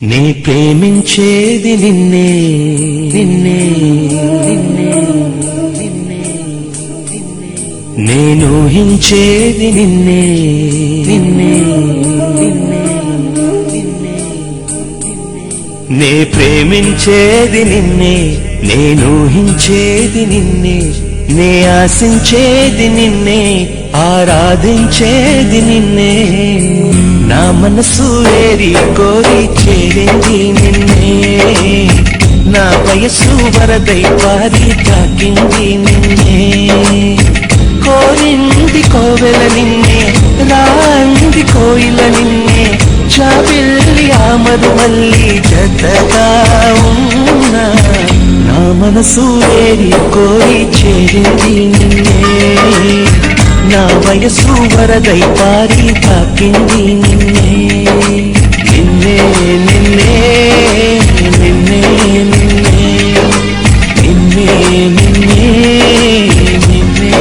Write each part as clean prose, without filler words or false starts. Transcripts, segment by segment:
నీ ప్రేమించేది నిన్నే నిన్నే నిన్నే నిన్నే నేను ఊహించేది నిన్నే నిన్నే నిన్నే నిన్నే నే ప్రేమించేది నిన్నే నేను ఊహించేది నిన్నే నే ఆశించేది నిన్నే ఆరాధించేది నిన్నే నా మనసు ఏరి కోరి చేరింది నిన్నే నా వయసు వరదై పారి తాకింది నిన్నే కోరింది కోవెల నిన్నే రాంది కోయిల నిన్నే చాబిల్లి ఆమరు మల్లి జతగా ఉన్నా నా మనసు ఏరి కోరి చేరింది నిన్నే నా వయసు వరదై పారి తాకింది నిన్నే నిన్నే నిన్నే నిన్నే నిన్నే నిన్నే నిన్నే నిన్నే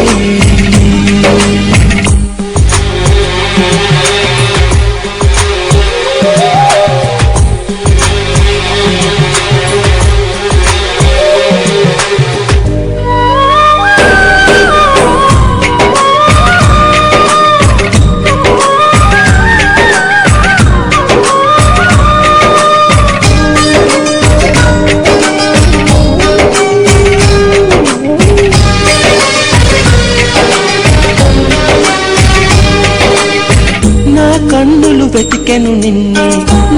కన్నులు వెతికెను నిన్నే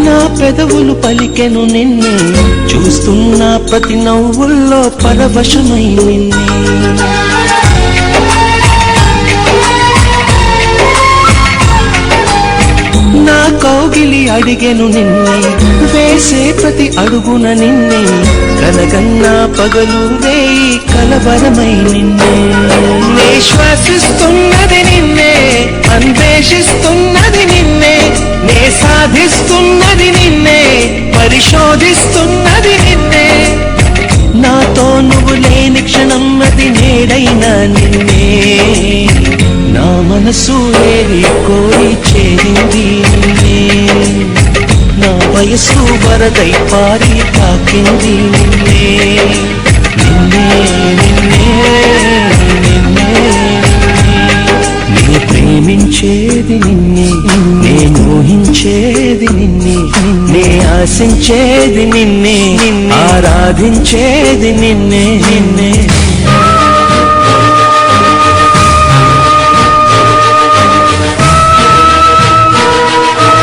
నా పెదవులు పలికెను నిన్నే చూస్తున్న ప్రతి నవ్వుల్లో పరవశమై నిన్నే నా కౌగిలి అడిగెను నిన్నే వేసే ప్రతి అడుగున నిన్నే కలగన్నా పగలు వేయి కలవరమై నిన్నే నే శ్వాసిస్తున్నది నిన్నే అన్వేషిస్తున్నది నిన్నే నే సాధిస్తున్నది నిన్నే పరిశోధిస్తున్నది నిన్నే నాతో నువ్వు లేని క్షణం అది నేడైనా నిన్నే నా మనసు ఏరి కోరి చేరింది నిన్నే నా వయసు వరదై పారి తాకింది నిన్నే నిన్నే నిన్నే నిన్నే నే ప్రేమించేది నిన్నే నేను ఊహించేది నిన్నే నే ఆశించేది నిన్నే ఆరాధించేది నిన్నే నిన్నే